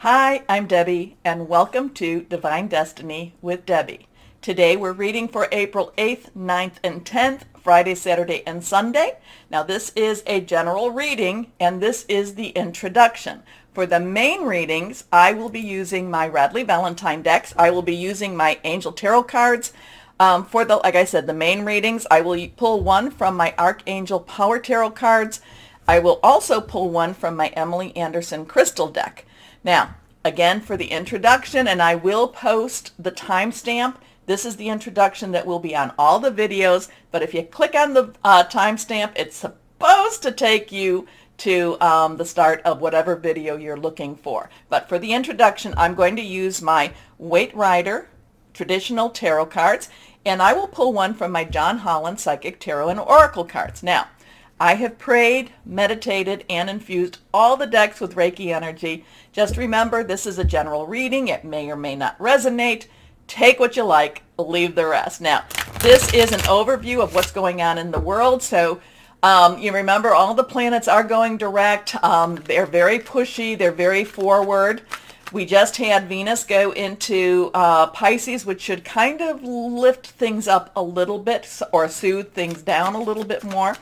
Hi, I'm Debbie, and welcome to Divine Destiny with Debbie. Today we're reading for April 8th, 9th, and 10th, Friday, Saturday, and Sunday. Now this is a general reading, and this is the introduction. For the main readings, I will be using my Radley Valentine decks. I will be using my Angel Tarot cards. Like I said, the main readings, I will pull one from my Archangel Power Tarot cards. I will also pull one from my Emily Anderson Crystal deck. Now, again, for the introduction, and I will post the timestamp. This is the introduction that will be on all the videos, but if you click on the timestamp, it's supposed to take you to the start of whatever video you're looking for. But for the introduction, I'm going to use my Waite Rider traditional tarot cards, and I will pull one from my John Holland Psychic Tarot and Oracle cards. Now, I have prayed, meditated, and infused all the decks with Reiki energy. Just remember, this is a general reading. It may or may not resonate. Take what you like, leave the rest. Now, this is an overview of what's going on in the world. So you remember all the planets are going direct. They're very pushy. They're very forward. We just had Venus go into Pisces, which should kind of lift things up a little bit or soothe things down a little bit more.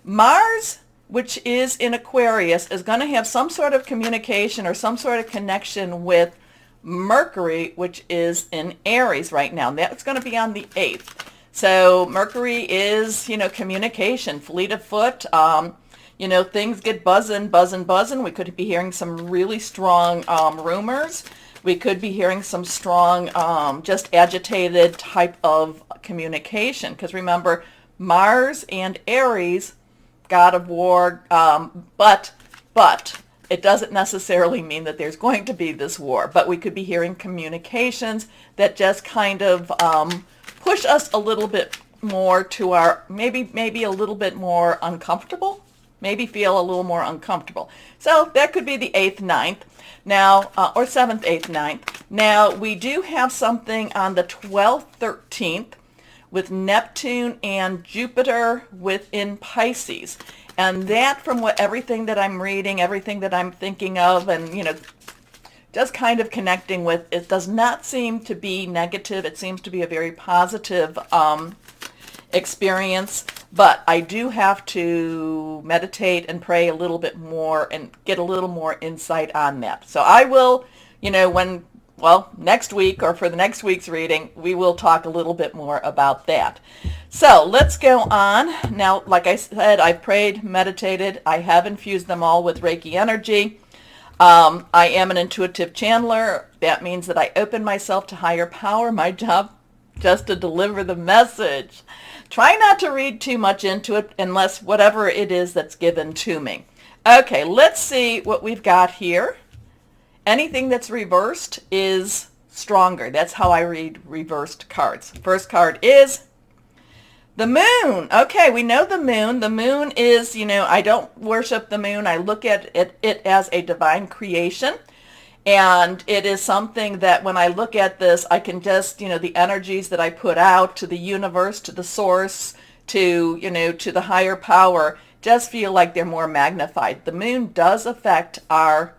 Mars, which is in Aquarius, is going to have some sort of communication or some sort of connection with Mercury, which is in Aries right now. That's going to be on the 8th. So Mercury is, communication, fleet of foot. Things get buzzing. We could be hearing some really strong rumors. We could be hearing some strong, just agitated type of communication. Because remember, Mars and Aries, God of War, but it doesn't necessarily mean that there's going to be this war. But we could be hearing communications that just kind of push us a little bit more to our, maybe a little bit more uncomfortable. Maybe feel a little more uncomfortable. So that could be the 8th, 9th. Now, or 7th, 8th, 9th. Now, we do have something on the 12th, 13th with Neptune and Jupiter within Pisces. And that, from everything that I'm reading, everything that I'm thinking of, and, just kind of connecting with, it does not seem to be negative. It seems to be a very positive experience. But I do have to meditate and pray a little bit more and get a little more insight on that. So I will, next week or for the next week's reading, we will talk a little bit more about that. So let's go on. Now, like I said, I've prayed, meditated. I have infused them all with Reiki energy. I am an intuitive channeler. That means that I open myself to higher power. My job just to deliver the message. Try not to read too much into it unless whatever it is that's given to me. Okay, let's see what we've got here. Anything that's reversed is stronger. That's how I read reversed cards. First card is the moon. Okay, we know the moon. The moon is, I don't worship the moon. I look at it as a divine creation. And it is something that when I look at this, I can just, the energies that I put out to the universe, to the source, to the higher power, just feel like they're more magnified. The moon does affect our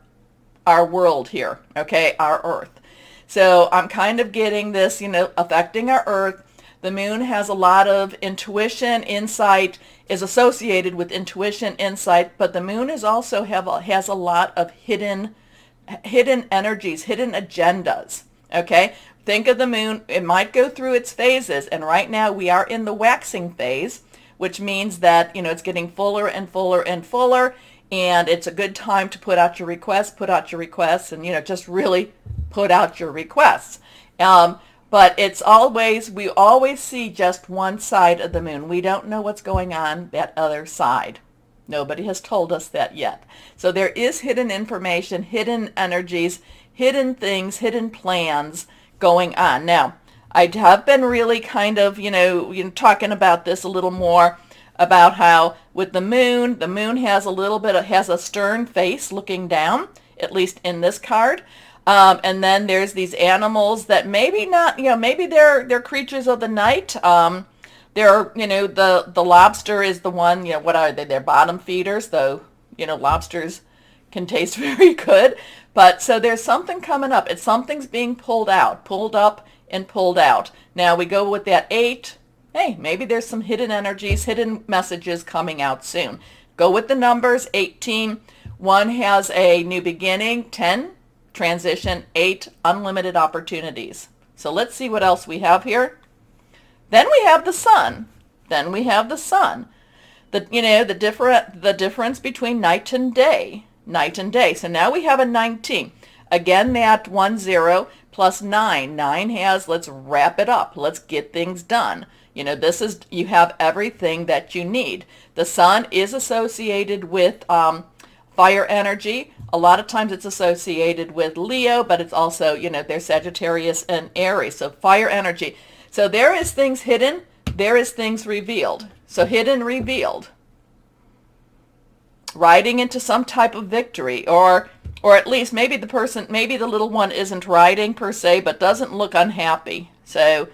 world here, okay, our Earth. So I'm kind of getting this, affecting our Earth. The moon has a lot of intuition, insight, is associated with intuition, insight, but the moon is also has a lot of hidden energies, hidden agendas, okay? Think of the moon, it might go through its phases, and right now we are in the waxing phase, which means that, it's getting fuller and fuller and fuller, and it's a good time to put out your requests, and, just really put out your requests. But we always see just one side of the moon. We don't know what's going on that other side. Nobody has told us that yet. So there is hidden information, hidden energies, hidden things, hidden plans going on. Now, I have been really kind of, talking about this a little more about how with the moon has has a stern face looking down, at least in this card. And then there's these animals that maybe not, maybe they're creatures of the night. The lobster is the one, what are they? They're bottom feeders, though, lobsters can taste very good. But so there's something coming up. Something's being pulled out, pulled up and pulled out. Now we go with that 8. Hey, maybe there's some hidden energies, hidden messages coming out soon. Go with the numbers. 18. 1 has a new beginning. 10, transition. 8, unlimited opportunities. So let's see what else we have here. Then we have the sun. Then we have the sun. The difference between night and day. Night and day. So now we have a 19. Again, that 10 plus 9. 9 has, let's wrap it up. Let's get things done. You have everything that you need. The sun is associated with fire energy. A lot of times it's associated with Leo, but it's also, there's Sagittarius and Aries. So fire energy. So there is things hidden. There is things revealed. So hidden, revealed. Riding into some type of victory, or at least maybe the little one isn't riding per se, but doesn't look unhappy. So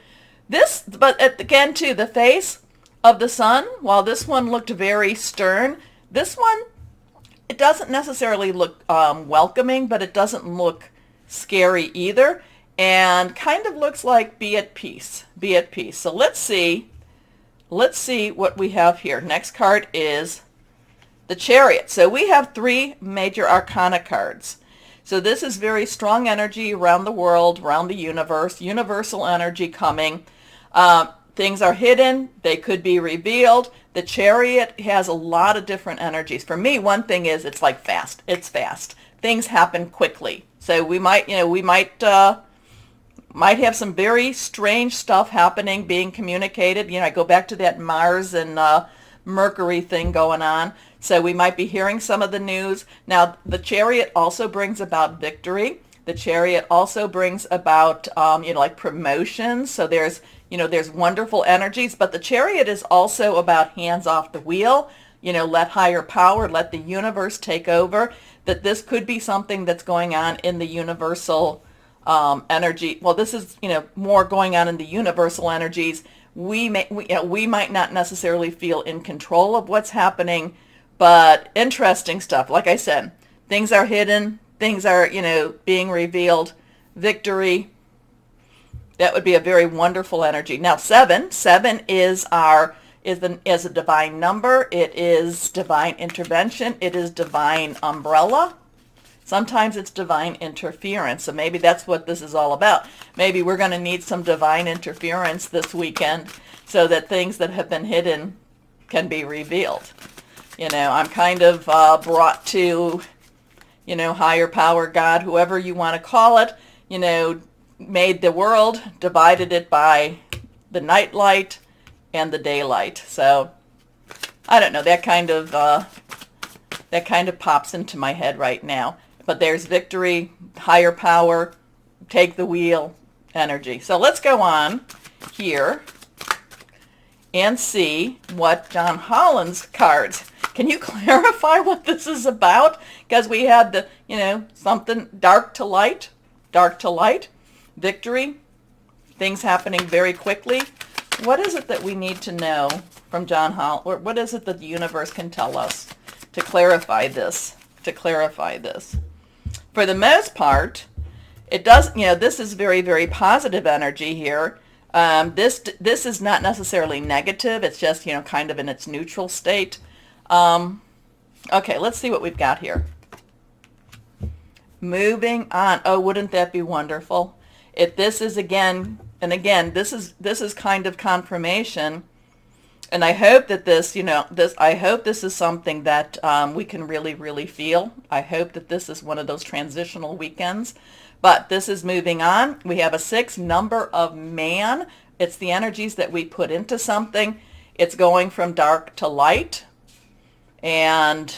but again too, the face of the sun, while this one looked very stern, this one, it doesn't necessarily look welcoming, but it doesn't look scary either, and kind of looks like be at peace, be at peace. So let's see what we have here. Next card is the Chariot. So we have 3 major arcana cards. So this is very strong energy around the world, around the universe, universal energy coming. Things are hidden. They could be revealed. The Chariot has a lot of different energies. For me, one thing is it's like fast. It's fast. Things happen quickly. So we might have some very strange stuff happening, being communicated. I go back to that Mars and Mercury thing going on. So we might be hearing some of the news. Now, the Chariot also brings about victory. The Chariot also brings about, like promotions. So there's wonderful energies. But the Chariot is also about hands off the wheel. Let higher power, let the universe take over. That this could be something that's going on in the universal energy. Well, this is, more going on in the universal energies. We might not necessarily feel in control of what's happening, but interesting stuff. Like I said, things are hidden, things are, being revealed, victory. That would be a very wonderful energy. Now, 7 is a divine number. It is divine intervention. It is divine umbrella. Sometimes it's divine interference. So maybe that's what this is all about. Maybe we're going to need some divine interference this weekend so that things that have been hidden can be revealed. I'm kind of brought to, higher power, God, whoever you want to call it, made the world, divided it by the night light and the daylight. So I don't know, that kind of pops into my head right now. But there's victory, higher power, take the wheel, energy. So let's go on here and see what John Holland's cards. Can you clarify what this is about? Because we had the, something dark to light, victory, things happening very quickly. What is it that we need to know from John Holland? Or what is it that the universe can tell us to clarify this? For the most part, it does, this is very, very positive energy here. This is not necessarily negative. It's just, kind of in its neutral state. Okay, let's see what we've got here. Moving on. Oh, wouldn't that be wonderful? This is kind of confirmation. And I hope that I hope this is something that we can really, really feel. I hope that this is one of those transitional weekends. But this is moving on. We have a 6, number of man. It's the energies that we put into something. It's going from dark to light. And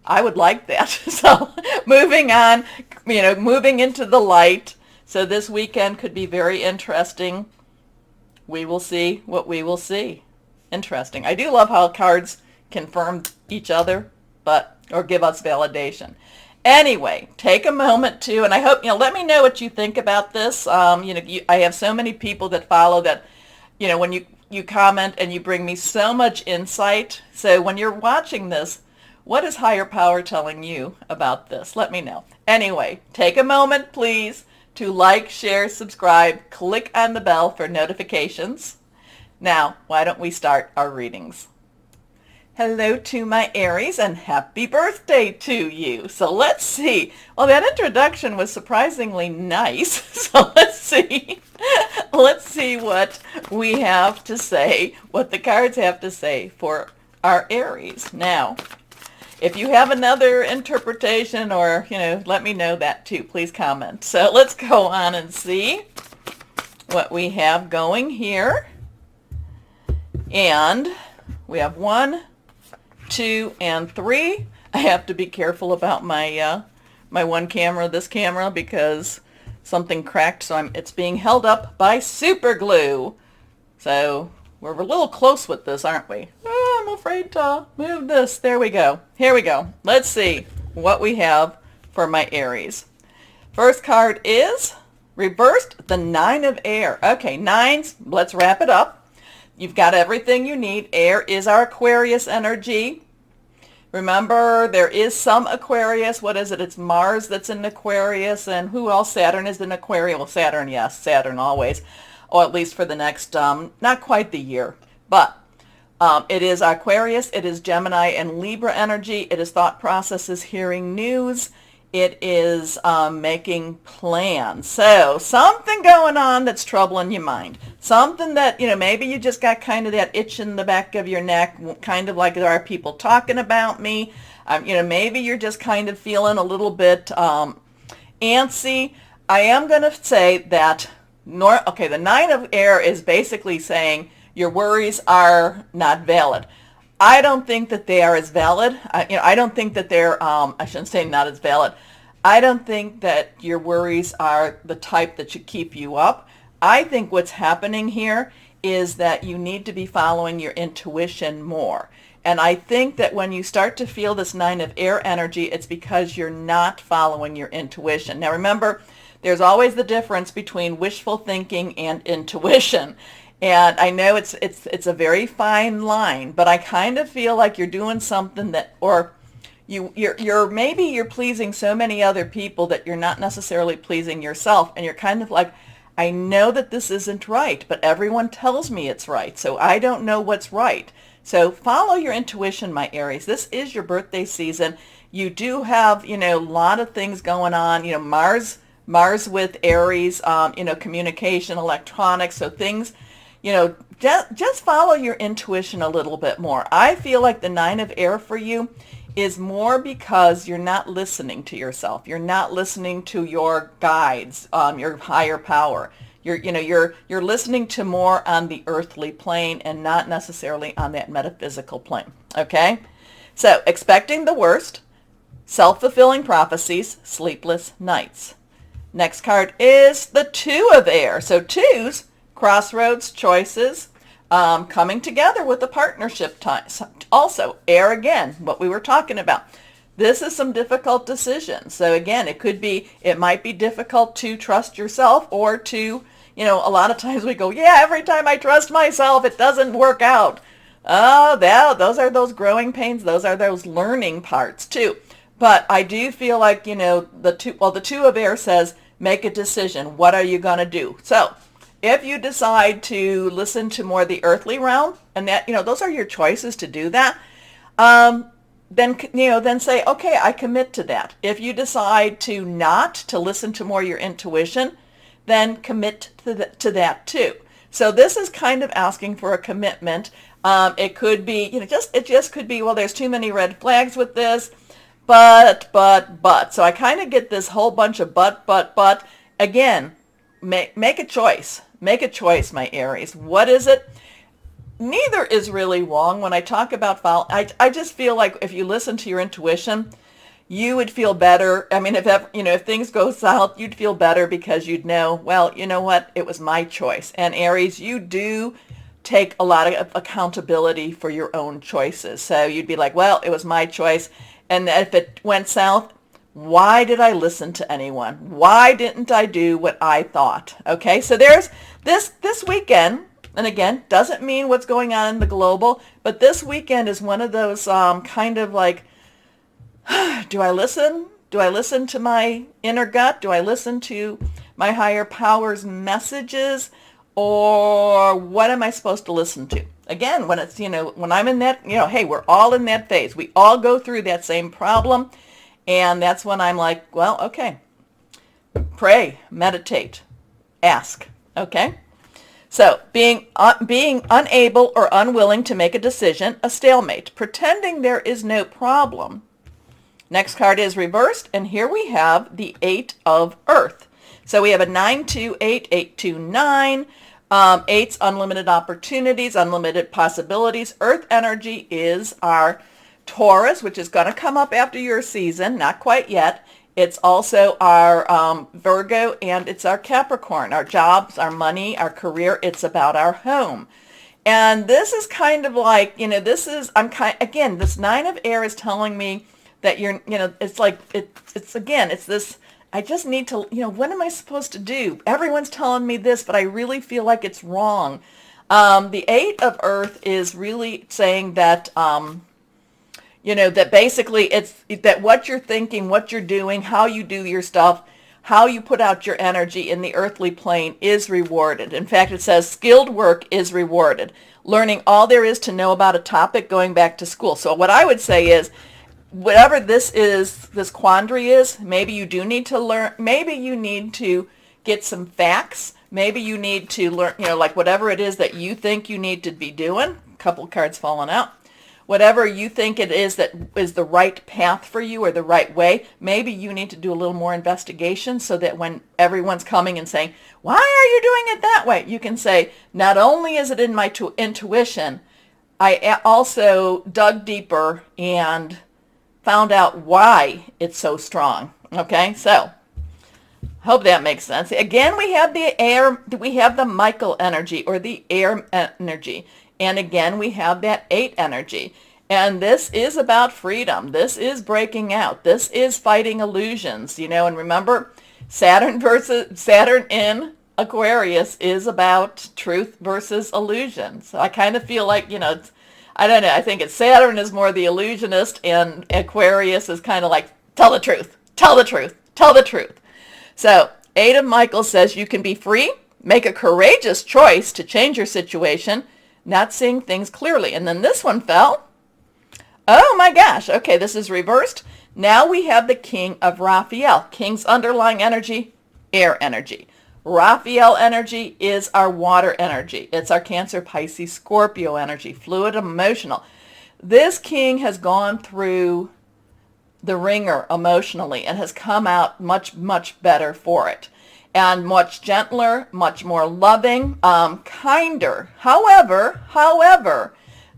I would like that. So moving on, moving into the light. So this weekend could be very interesting. We will see what we will see. Interesting. I do love how cards confirm each other, or give us validation. Anyway, take a moment to, and I hope, let me know what you think about this. I have so many people that follow that, when you comment and you bring me so much insight. So when you're watching this, What is higher power telling you about this? Let me know. Anyway, take a moment, please, to like, share, subscribe, click on the bell for notifications. Now, why don't we start our readings? Hello to my Aries and happy birthday to you. So let's see. Well, that introduction was surprisingly nice. So let's see. Let's see what we have to say, what the cards have to say for our Aries. Now, if you have another interpretation or, let me know that too. Please comment. So let's go on and see what we have going here. And we have 1, 2, and 3. I have to be careful about my my one camera, this camera, because something cracked, so it's being held up by super glue. So we're a little close with this, aren't we? Oh, I'm afraid to move this. There we go. Here we go. Let's see what we have for my Aries. First card is reversed, the 9 of air. Okay, 9s, let's wrap it up. You've got everything you need. Air is our Aquarius energy. Remember, there is some Aquarius. What is it? It's Mars that's in Aquarius. And who else? Saturn is in Aquarius. Well, Saturn, yes. Saturn always. Or at least for the next, not quite the year. But it is Aquarius. It is Gemini and Libra energy. It is thought processes, hearing news. It is making plans. So something going on that's troubling your mind. Something that, maybe you just got kind of that itch in the back of your neck, kind of like, there are people talking about me. Maybe you're just kind of feeling a little bit antsy. I am going to say that, the 9 of air is basically saying your worries are not valid. I don't think that they are as valid. I don't think that they're, I shouldn't say not as valid. I don't think that your worries are the type that should keep you up. I think what's happening here is that you need to be following your intuition more. And I think that when you start to feel this 9 of air energy, it's because you're not following your intuition. Now remember, there's always the difference between wishful thinking and intuition. And I know it's a very fine line, but I kind of feel like you're doing something that, or maybe you're pleasing so many other people that you're not necessarily pleasing yourself, and you're kind of like, I know that this isn't right, but everyone tells me it's right, so I don't know what's right. So follow your intuition, my Aries. This is your birthday season. You do have, a lot of things going on. Mars with Aries, communication, electronics, so things. Just follow your intuition a little bit more. I feel like the 9 of air for you is more because you're not listening to yourself. You're not listening to your guides, your higher power. You're listening to more on the earthly plane and not necessarily on that metaphysical plane. Okay? So, expecting the worst, self-fulfilling prophecies, sleepless nights. Next card is the 2 of air. So 2s, crossroads, choices, coming together with a partnership time. Also, air again, what we were talking about. This is some difficult decisions. So again, it might be difficult to trust yourself, or to, a lot of times we go, yeah, every time I trust myself, it doesn't work out. Oh, those are those growing pains. Those are those learning parts too. But I do feel like, the 2 of air says, make a decision. What are you going to do? So if you decide to listen to more the earthly realm, and that, those are your choices to do that, then say, okay, I commit to that. If you decide to not to listen to more your intuition, then commit to that too. So this is kind of asking for a commitment. It could be, it just could be, well, there's too many red flags with this, but. So I kind of get this whole bunch of but. Again, make a choice. Make a choice, my Aries. What is it? Neither is really wrong. When I talk about I just feel like if you listen to your intuition, you would feel better. I mean, if things go south, you'd feel better because you'd know, well, you know what? It was my choice. And Aries, you do take a lot of accountability for your own choices. So you'd be like, well, it was my choice. And if it went south, why did I listen to anyone? Why didn't I do what I thought? Okay, so there's this weekend, and again, doesn't mean what's going on in the global, but this weekend is one of those kind of like Do I listen? Do I listen to my inner gut? Do I listen to my higher power's messages? Or what am I supposed to listen to? Again, when it's, when I'm in that, hey, we're all in that phase. We all go through that same problem. And that's when I'm like, well, okay, pray, meditate, ask, okay? So being unable or unwilling to make a decision, a stalemate, pretending there is no problem. Next card is reversed, and here we have the 8 of Earth. So we have a 9-2-8, 8-2-9. 8's unlimited opportunities, unlimited possibilities. Earth energy is our Taurus, which is going to come up after your season, not quite yet. It's also our Virgo, and it's our Capricorn, our jobs, our money, our career. It's about our home. And this is kind of like, this 9 of air is telling me that it's this, I just need to, what am I supposed to do? Everyone's telling me this, but I really feel like it's wrong. The 8 of Earth is really saying that, that basically it's that what you're thinking, what you're doing, how you do your stuff, how you put out your energy in the earthly plane is rewarded. In fact, it says skilled work is rewarded. Learning all there is to know about a topic, going back to school. So what I would say is, whatever this quandary is, maybe you do need to learn, maybe you need to get some facts, maybe you need to learn, like whatever it is that you think you need to be doing, a couple cards falling out, whatever you think it is that is the right path for you or the right way, maybe you need to do a little more investigation so that when everyone's coming and saying, why are you doing it that way? You can say, not only is it in my intuition, I also dug deeper and found out why it's so strong. Okay, so hope that makes sense. Again, we have the air, we have the Michael energy or the air energy. And again, we have that 8 energy. And this is about freedom. This is breaking out. This is fighting illusions, and remember, Saturn in Aquarius is about truth versus illusion. So I kind of feel like, I don't know. I think Saturn is more the illusionist, and Aquarius is kind of like, tell the truth, tell the truth, tell the truth. So 8 of Michael says you can be free, make a courageous choice to change your situation, not seeing things clearly. And then this one fell. Oh my gosh. Okay, this is reversed. Now we have the King of Raphael. King's underlying energy, air energy. Raphael energy is our water energy. It's our Cancer, Pisces, Scorpio energy, fluid, emotional. This king has gone through the ringer emotionally and has come out much, much better for it. And much gentler, much more loving, kinder. However,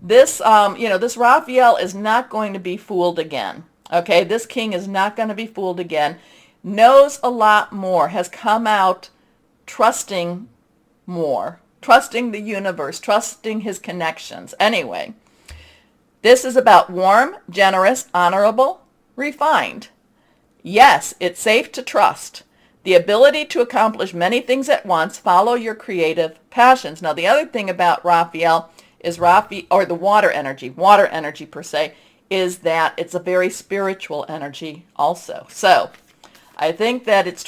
this, this Raphael is not going to be fooled again. Okay, this king is not going to be fooled again. Knows a lot more, has come out trusting more, trusting the universe, trusting his connections. Anyway, this is about warm, generous, honorable, refined. Yes, it's safe to trust. The ability to accomplish many things at once, follow your creative passions. Now, the other thing about Raphael is the water energy per se, is that it's a very spiritual energy also. So I think that it's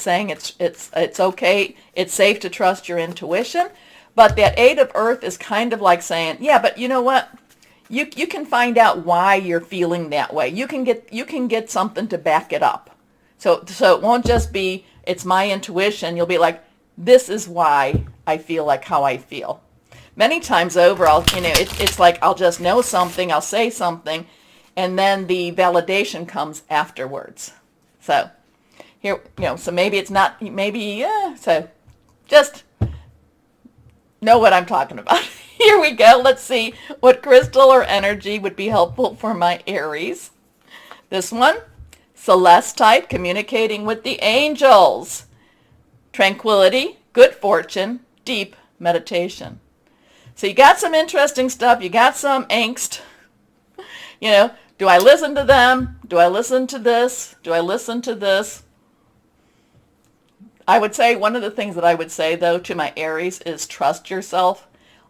saying it's okay, it's safe to trust your intuition, but that 8 of Earth is kind of like saying, yeah, but you know what? You can find out why you're feeling that way. You can get something to back it up. So it won't just be, it's my intuition. You'll be like, this is why I feel like how I feel. Many times over, it's like I'll just know something, I'll say something, and then the validation comes afterwards. So here, so maybe it's not, so just know what I'm talking about. Here we go. Let's see what crystal or energy would be helpful for my Aries. This one. Celeste type, communicating with the angels. Tranquility, good fortune, deep meditation. So you got some interesting stuff. You got some angst. Do I listen to them? Do I listen to this? Do I listen to this? I would say one of the things that I would say, though, to my Aries is trust yourself.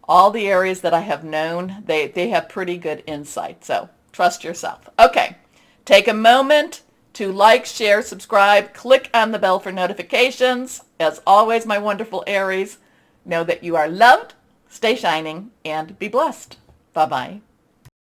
All the Aries that I have known, they have pretty good insight. So trust yourself. Okay. Take a moment to like, share, subscribe, click on the bell for notifications. As always, my wonderful Aries, know that you are loved, stay shining, and be blessed. Bye-bye.